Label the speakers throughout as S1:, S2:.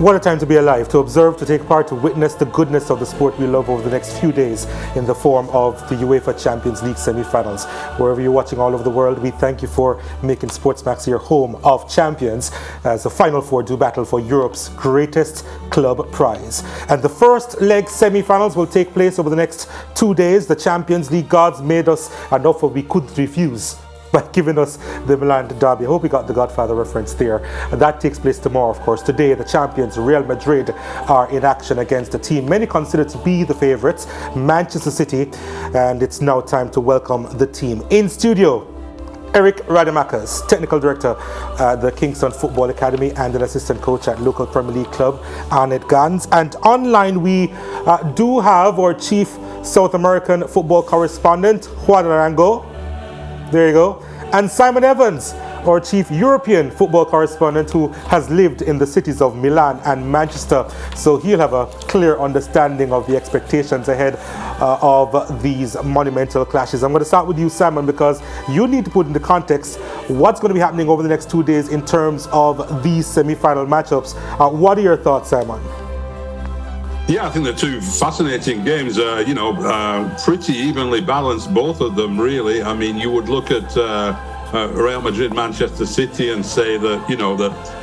S1: What a time to be alive, to observe, to take part, to witness the goodness of the sport we love over the next few days in the form of the UEFA Champions League Semi-Finals. Wherever you're watching all over the world, we thank you for making SportsMax your home of champions as the Final Four do battle for Europe's greatest club prize. And the first leg semi-finals will take place over the next 2 days. The Champions League gods made us an offer we couldn't refuse by giving us the Milan derby. I hope you got the Godfather reference there. And that takes place tomorrow, of course. Today, the champions, Real Madrid, are in action against a team many consider to be the favourites, Manchester City. And it's now time to welcome the team. In studio, Eric Rademacher, Technical Director at the Kingston Football Academy and an Assistant Coach at local Premier League club, Arnett Gans. And online, we do have our Chief South American Football Correspondent, Juan Arango. There you go. And Simon Evans, our Chief European Football Correspondent, who has lived in the cities of Milan and Manchester. So he'll have a clear understanding of the expectations ahead of these monumental clashes. I'm going to start with you, Simon, because you need to put into context what's going to be happening over the next 2 days in terms of these semi-final matchups. What are your thoughts, Simon?
S2: Yeah, I think they're two fascinating games, pretty evenly balanced, both of them, really. I mean, you would look at Real Madrid, Manchester City and say that,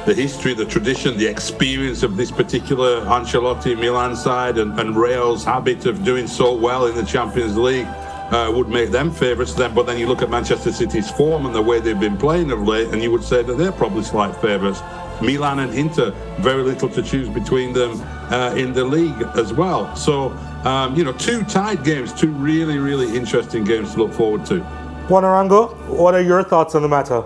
S2: the history, the tradition, the experience of this particular Ancelotti Milan side and Real's habit of doing so well in the Champions League would make them favourites then. But then you look at Manchester City's form and the way they've been playing of late, and you would say that they're probably slight favourites. Milan and Inter, very little to choose between them in the league as well. So, two tight games, two really, really interesting games to look forward to.
S1: Juan Arango, what are your thoughts on the matter?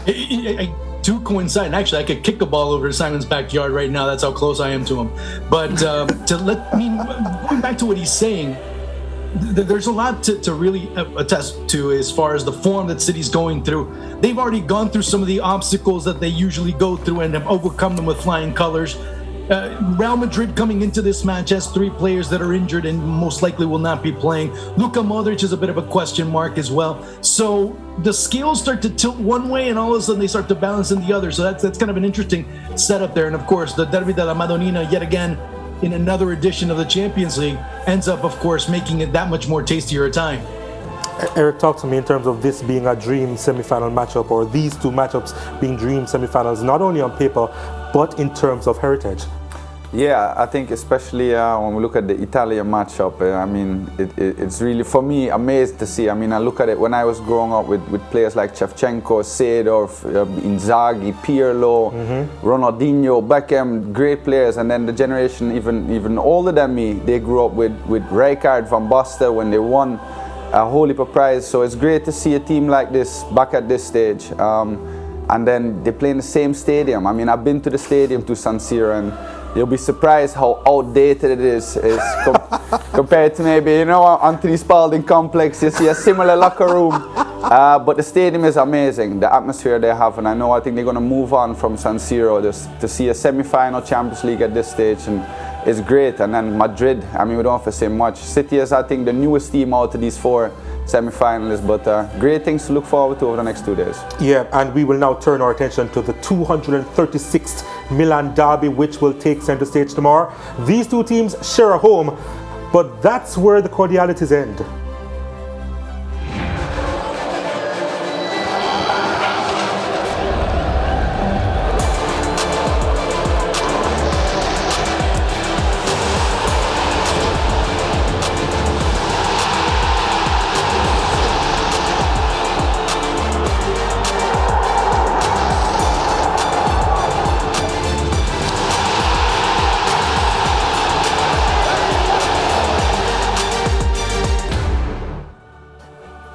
S3: I do coincide. And actually, I could kick a ball over to Simon's backyard right now. That's how close I am to him. But going back to what he's saying, there's a lot to really attest to as far as the form that City's going through. They've already gone through some of the obstacles that they usually go through and have overcome them with flying colors. Real Madrid coming into this match has 3 players that are injured and most likely will not be playing. Luka Modric is a bit of a question mark as well. So the scales start to tilt one way and all of a sudden they start to balance in the other. So that's kind of an interesting setup there. And of course, the Derby de la Madonnina, yet again, in another edition of the Champions League, ends up, of course, making it that much more tastier a time.
S1: Eric, talk to me in terms of this being a dream semi-final matchup, or these two matchups being dream semi-finals, not only on paper, but in terms of heritage.
S4: Yeah, I think especially when we look at the Italian matchup, it's really, for me, amazing to see. I mean, I look at it when I was growing up with players like Shevchenko, Seedorf, Inzaghi, Pirlo, Ronaldinho, Beckham, great players. And then the generation even older than me, they grew up with Rijkaard, Van Basten when they won a whole heap of prize. So it's great to see a team like this back at this stage. And then they play in the same stadium. I mean, I've been to the stadium, to San Siro, and you'll be surprised how outdated it is compared to maybe, Anthony Spalding complex. You see a similar locker room. But the stadium is amazing, the atmosphere they have. And I think they're going to move on from San Siro to see a semi-final Champions League at this stage. And it's great. And then Madrid, we don't have to say much. City is, I think, the newest team out of these 4 semi-finalists, but great things to look forward to over the next 2 days.
S1: Yeah, and we will now turn our attention to the 236th Milan derby, which will take center stage tomorrow. These two teams share a home, but that's where the cordialities end.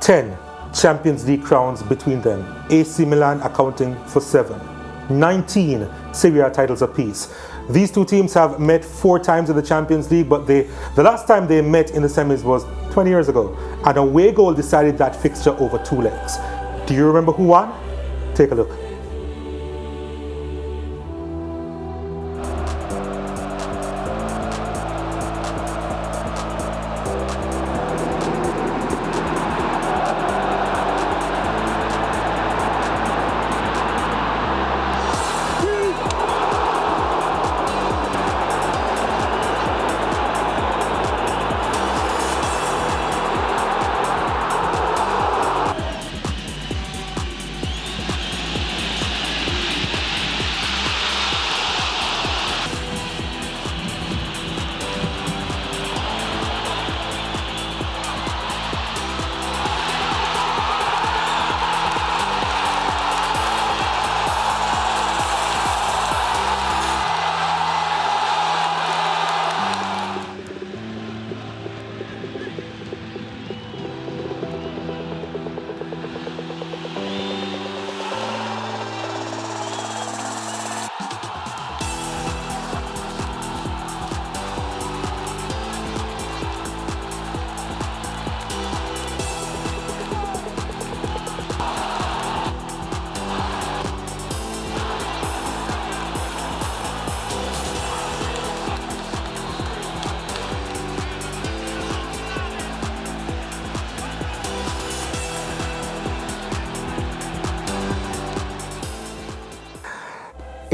S1: Ten Champions League crowns between them, AC Milan accounting for 7, 19 Serie A titles apiece. These two teams have met 4 times in the Champions League, but the last time they met in the semis was 20 years ago. An away goal decided that fixture over 2 legs. Do you remember who won? Take a look.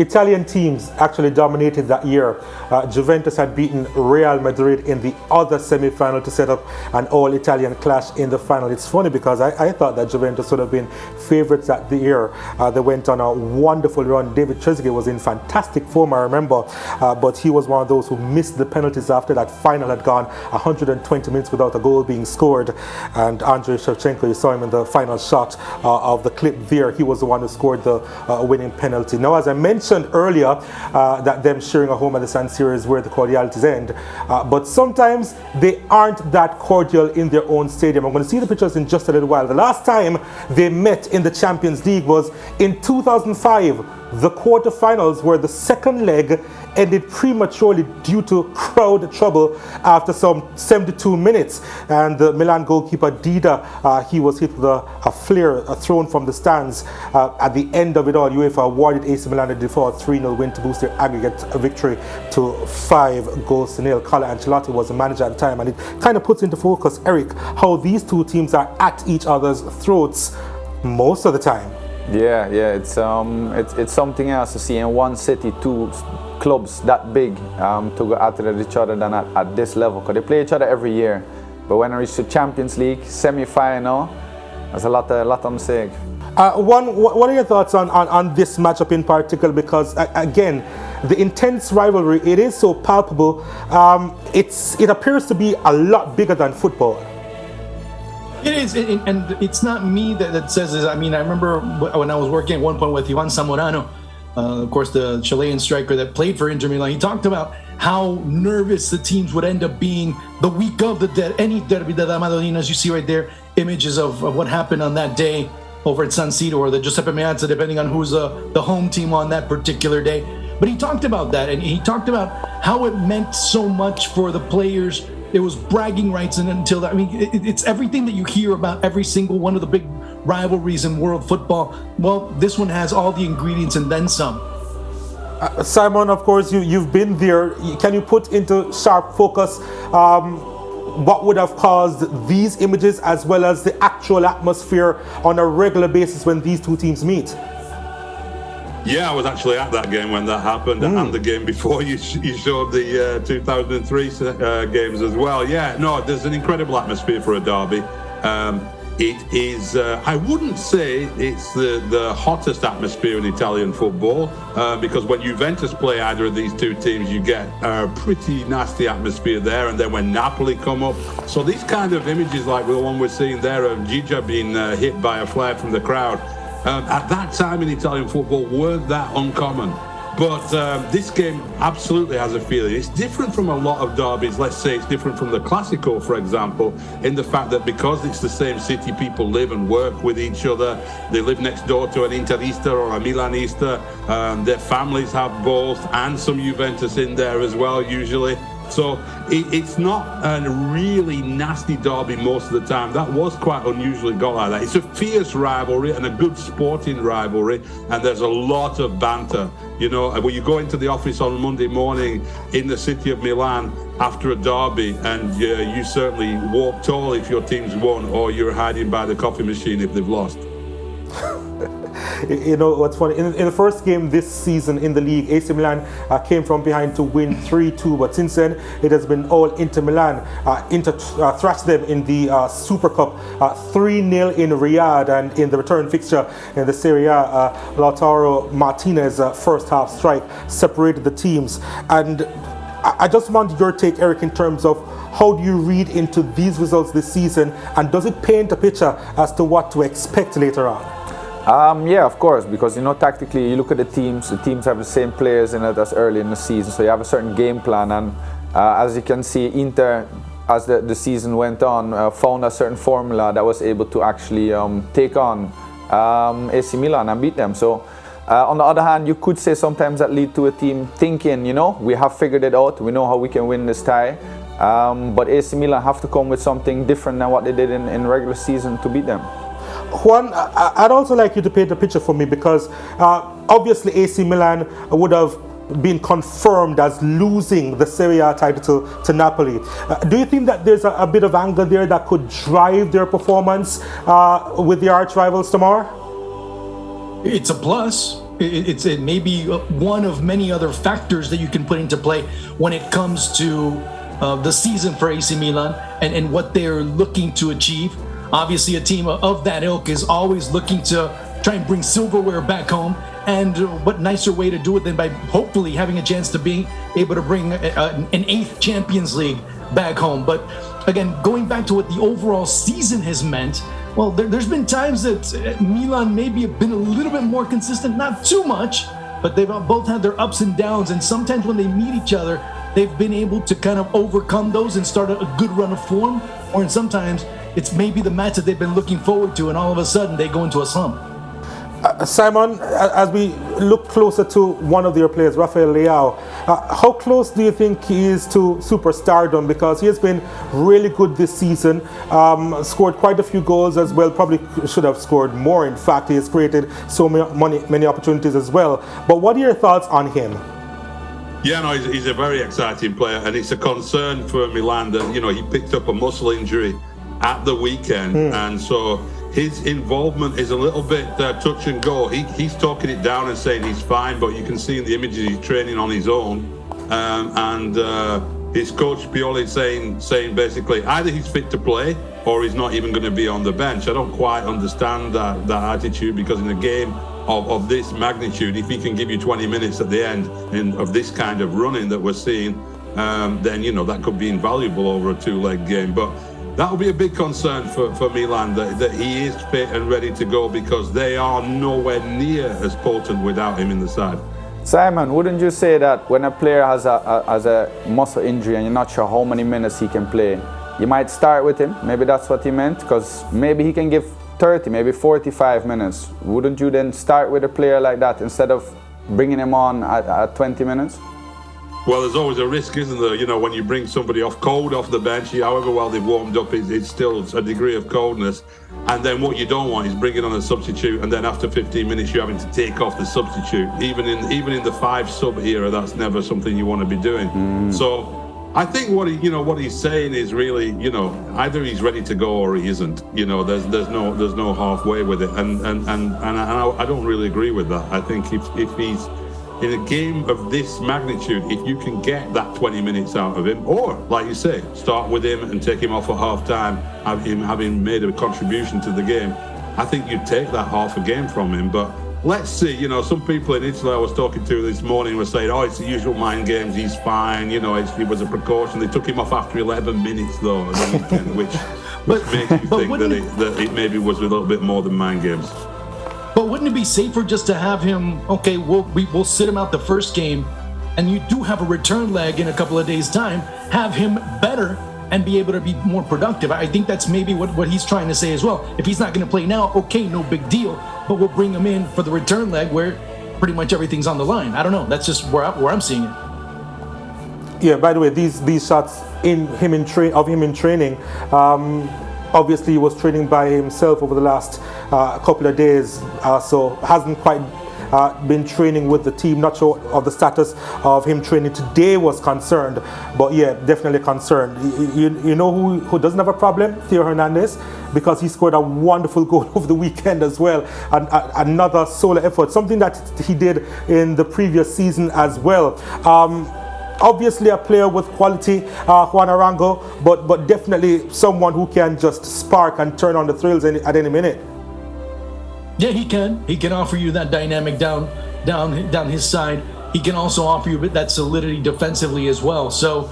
S1: Italian teams actually dominated that year. Juventus had beaten Real Madrid in the other semi-final to set up an all-Italian clash in the final. It's funny because I thought that Juventus would have been favourites that the year. They went on a wonderful run. David Trezeguet was in fantastic form, I remember, but he was one of those who missed the penalties after that final had gone 120 minutes without a goal being scored. And Andrei Shevchenko, you saw him in the final shot of the clip there. He was the one who scored the winning penalty. Now, as I mentioned earlier, that them sharing a home at the San Siro is where the cordialities end, but sometimes they aren't that cordial in their own stadium. I'm going to see the pictures in just a little while. The last time they met in the Champions League was in 2005. The quarterfinals, where the second leg ended prematurely due to crowd trouble after some 72 minutes. And the Milan goalkeeper Dida, he was hit with a flare thrown from the stands. At the end of it all, UEFA awarded AC Milan a default 3-0 win to boost their aggregate victory to 5-0. Carlo Ancelotti was the manager at the time, and it kind of puts into focus, Eric, how these two teams are at each other's throats most of the time.
S4: Yeah, it's something else to see in one city, two clubs that big to go at each other than at this level, because they play each other every year. But when I reach the Champions League semi-final, there's a lot on the stake.
S1: What are your thoughts on this matchup in particular? Because again, the intense rivalry, it is so palpable. It appears to be a lot bigger than football.
S3: It is, and it's not me that says this. I mean, I remember when I was working at one point with Ivan Zamorano, of course, the Chilean striker that played for Inter Milan. He talked about how nervous the teams would end up being the week of any Derby de la Madonnina. As you see right there, images of what happened on that day over at San Siro or the Giuseppe Meazza, depending on who's the home team on that particular day. But he talked about that, and he talked about how it meant so much for the players. It was bragging rights, and until that, I mean, it's everything that you hear about every single one of the big rivalries in world football. Well, this one has all the ingredients and then some.
S1: Simon, of course, you've been there. Can you put into sharp focus what would have caused these images as well as the actual atmosphere on a regular basis when these two teams meet?
S2: Yeah, I was actually at that game when that happened, and the game before you showed the 2003 games as well. Yeah, no, there's an incredible atmosphere for a derby. It is, I wouldn't say it's the hottest atmosphere in Italian football, because when Juventus play either of these two teams, you get a pretty nasty atmosphere there. And then when Napoli come up, so these kind of images like the one we're seeing there of Giggia being hit by a flare from the crowd, at that time in Italian football weren't that uncommon. But this game absolutely has a feeling. It's different from a lot of derbies. Let's say it's different from the Classico, for example, in the fact that because it's the same city, people live and work with each other. They live next door to an Interista or a Milanista. Their families have both, and some Juventus in there as well, usually. So it's not a really nasty derby most of the time. That was quite unusually got like that. It's a fierce rivalry and a good sporting rivalry, and there's a lot of banter. You know, when you go into the office on Monday morning in the city of Milan after a derby, and you certainly walk tall if your team's won, or you're hiding by the coffee machine if they've lost.
S1: You know what's funny? In the first game this season in the league, AC Milan came from behind to win 3-2, but since then it has been all Inter Milan. Inter thrashed them in the Super Cup 3-0 in Riyadh, and in the return fixture in the Serie A, Lautaro Martinez first half strike separated the teams. And I just want your take, Eric, in terms of how do you read into these results this season, and does it paint a picture as to what to expect later on?
S4: Yeah, of course, because you know, tactically, you look at the teams have the same players in it as early in the season, so you have a certain game plan. And as you can see, Inter, as the season went on, found a certain formula that was able to actually take on AC Milan and beat them. So on the other hand, you could say sometimes that lead to a team thinking, you know, we have figured it out, we know how we can win this tie. But AC Milan have to come with something different than what they did in regular season to beat them.
S1: Juan, I'd also like you to paint a picture for me, because obviously AC Milan would have been confirmed as losing the Serie A title to Napoli. Do you think that there's a bit of anger there that could drive their performance with the arch rivals tomorrow?
S3: It's a plus. it's maybe one of many other factors that you can put into play when it comes to the season for AC Milan and what they're looking to achieve. Obviously, a team of that ilk is always looking to try and bring silverware back home. And what nicer way to do it than by hopefully having a chance to be able to bring an 8th Champions League back home. But again, going back to what the overall season has meant, well, there's been times that Milan maybe have been a little bit more consistent, not too much, but they've both had their ups and downs. And sometimes when they meet each other, they've been able to kind of overcome those and start a good run of form. Or sometimes it's maybe the match that they've been looking forward to, and all of a sudden they go into a slump.
S1: Simon, as we look closer to one of their players, Rafael Leao, how close do you think he is to superstardom? Because he has been really good this season, scored quite a few goals as well, probably should have scored more. In fact, he has created so many opportunities as well. But what are your thoughts on him?
S2: Yeah, no, he's a very exciting player, and it's a concern for Milan that, he picked up a muscle injury at the weekend, and so his involvement is a little bit touch and go. He's talking it down and saying he's fine, but you can see in the images he's training on his own, and his coach Pioli saying basically either he's fit to play or he's not even going to be on the bench. I don't quite understand that attitude, because in a game of this magnitude, if he can give you 20 minutes at the end of this kind of running that we're seeing, then that could be invaluable over a 2-leg game. But that will be a big concern for Milan, that he is fit and ready to go, because they are nowhere near as potent without him in the side.
S4: Simon, wouldn't you say that when a player has a muscle injury and you're not sure how many minutes he can play, you might start with him? Maybe that's what he meant, because maybe he can give 30, maybe 45 minutes. Wouldn't you then start with a player like that instead of bringing him on at 20 minutes?
S2: Well, there's always a risk, isn't there? When you bring somebody cold off the bench, however well they've warmed up, it's still a degree of coldness. And then what you don't want is bringing on a substitute, and then after 15 minutes you're having to take off the substitute. Even in the 5-sub era, that's never something you want to be doing. So I think what he's saying is really, either he's ready to go or he isn't. There's no halfway with it, and I don't really agree with that. I think if he's in a game of this magnitude, if you can get that 20 minutes out of him, or, like you say, start with him and take him off at half-time, having made a contribution to the game, I think you'd take that half a game from him. But let's see, some people in Italy I was talking to this morning were saying, it's the usual mind games, he's fine, it was a precaution. They took him off after 11 minutes, though, on the weekend, which makes you think that it maybe was a little bit more than mind games.
S3: But wouldn't it be safer just to have him, okay, we'll sit him out the first game, and you do have a return leg in a couple of days' time, have him better and be able to be more productive? I think that's maybe what he's trying to say as well. If he's not going to play now, okay, no big deal, but we'll bring him in for the return leg where pretty much everything's on the line. I don't know. That's just where I'm seeing it.
S1: Yeah, by the way, these shots of him in training, obviously he was training by himself over the last couple of days, so hasn't quite been training with the team. Not sure of the status of him training today was concerned, but yeah, definitely concerned. You know who doesn't have a problem? Theo Hernandez, because he scored a wonderful goal over the weekend as well, and another solo effort, something that he did in the previous season as well. Obviously a player with quality, Juan Arango, but definitely someone who can just spark and turn on the thrills at any minute.
S3: Yeah, he can. He can offer you that dynamic down his side. He can also offer you that solidity defensively as well. So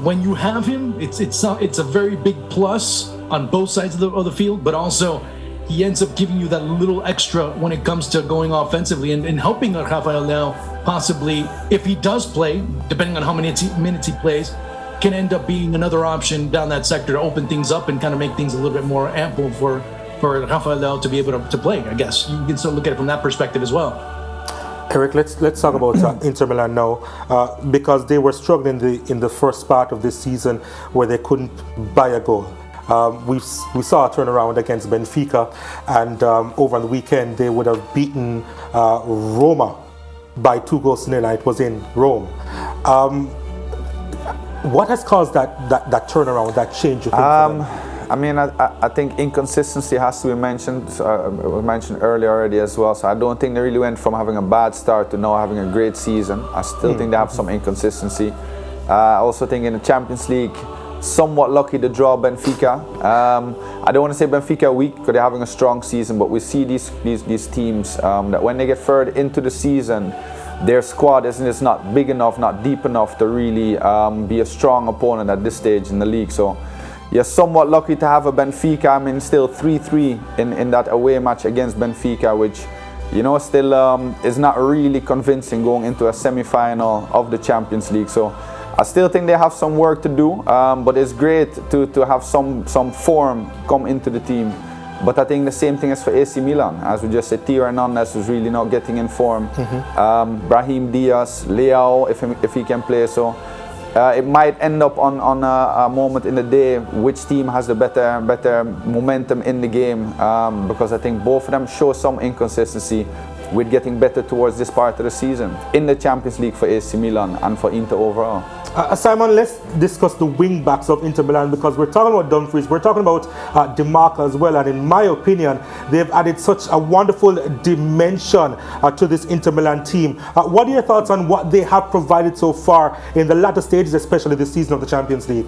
S3: when you have him, it's a very big plus on both sides of the field, but also he ends up giving you that little extra when it comes to going offensively and helping Rafael now possibly, if he does play, depending on how many minutes he plays, can end up being another option down that sector to open things up and kind of make things a little bit more ample for Rafael to be able to play. I guess you can still look at it from that perspective as well. Eric,
S1: let's talk about Inter Milan now, because they were struggling in the first part of this season where they couldn't buy a goal. We saw a turnaround against Benfica, and over on the weekend they would have beaten Roma by 2-0. It was in Rome. What has caused that turnaround, that change, you think, for them?
S4: I mean, I think inconsistency has to be mentioned. Was mentioned earlier already as well. So I don't think they really went from having a bad start to now having a great season. I still think they have some inconsistency. I also think in the Champions League, somewhat lucky to draw Benfica. I don't want to say Benfica are weak because they're having a strong season, but we see these teams that when they get further into the season, their squad is not big enough, not deep enough to really be a strong opponent at this stage in the league. So you're somewhat lucky to have a Benfica. I mean, still 3-3 in that away match against Benfica, which, you know, still is not really convincing going into a semi-final of the Champions League. So I still think they have some work to do, but it's great to have some form come into the team. But I think the same thing is for AC Milan. As we just said, Theo Hernandez is really not getting in form. Brahim Diaz, Leao, if he can play. So it might end up on a moment in the day which team has the better momentum in the game, because I think both of them show some inconsistency with getting better towards this part of the season in the Champions League for AC Milan and for Inter overall.
S1: Simon, let's discuss the wing backs of Inter Milan, because we're talking about Dumfries, we're talking about DiMarco as well, and in my opinion, they've added such a wonderful dimension to this Inter Milan team. What are your thoughts on what they have provided so far in the latter stages, especially this season of the Champions League?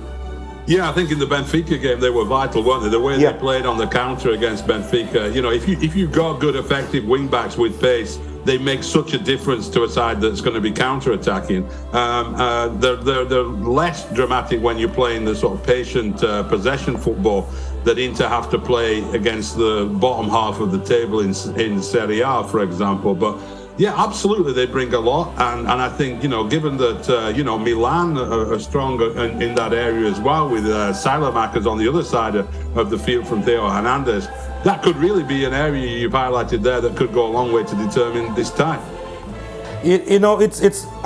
S2: Yeah, I think in the Benfica game they were vital, weren't they? The way they played on the counter against Benfica. You know, if you've got good, effective wing backs with pace, they make such a difference to a side that's going to be counter-attacking. They're less dramatic when you're playing the sort of patient possession football that Inter have to play against the bottom half of the table in Serie A, for example. But yeah, absolutely, they bring a lot, and I think, you know, given that you know, Milan are stronger in that area as well, with Salamakers on the other side of the field from Theo Hernandez, that could really be an area you've highlighted there that could go a long way to determine this tie.
S1: You know, I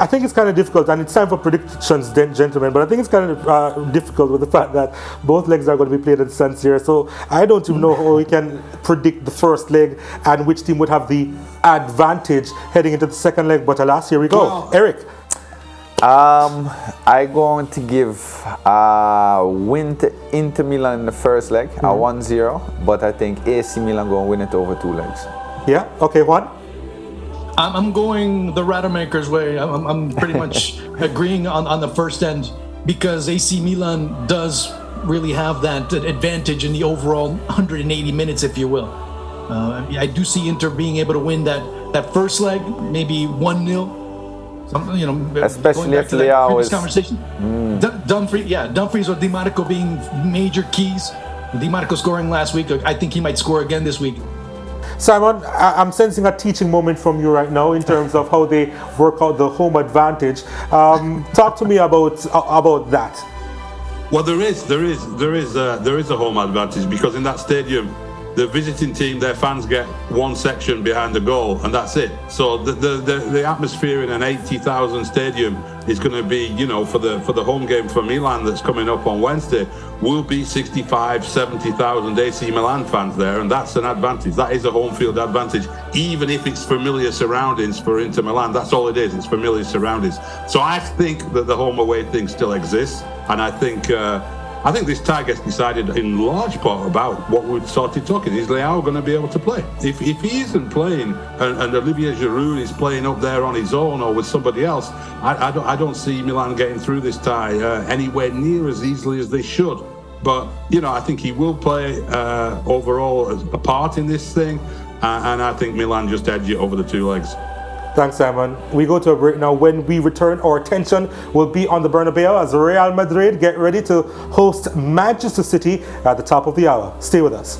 S1: think it's kind of difficult, and it's time for predictions, gentlemen, but I think it's kind of difficult with the fact that both legs are going to be played at San Siro, so I don't even know how we can predict the first leg and which team would have the advantage heading into the second leg, but alas, here we go. Well, Eric?
S4: I'm going to give win to Inter Milan in the first leg, a 1-0, but I think AC Milan going to win it over 2 legs.
S1: Yeah, okay, Juan?
S3: I'm going the Rademacher's way. I'm pretty much agreeing on the first end, because AC Milan does really have that advantage in the overall 180 minutes, if you will. I do see Inter being able to win that first leg, maybe 1-0. Something, you know,
S4: especially if Leao is
S3: conversation. Dumfries or DiMarco being major keys. DiMarco scoring last week. I think he might score again this week.
S1: Simon, I'm sensing a teaching moment from you right now in terms of how they work out the home advantage. Talk to me about that.
S2: Well, there is a home advantage, because in that stadium, the visiting team, their fans get one section behind the goal, and that's it. So the atmosphere in an 80,000 stadium is going to be, you know, for the home game for Milan that's coming up on Wednesday, will be 65, 70,000 AC Milan fans there, and that's an advantage. That is a home field advantage, even if it's familiar surroundings for Inter Milan. That's all it is. It's familiar surroundings. So I think that the home away thing still exists, and I think this tie gets decided in large part about what we've started talking. Is Leao going to be able to play? If he isn't playing, and Olivier Giroud is playing up there on his own or with somebody else, I don't see Milan getting through this tie anywhere near as easily as they should. But, you know, I think he will play overall a part in this thing, and I think Milan just edge it over the 2 legs.
S1: Thanks, Simon. We go to a break now. When we return, our attention will be on the Bernabeu as Real Madrid get ready to host Manchester City at the top of the hour. Stay with us.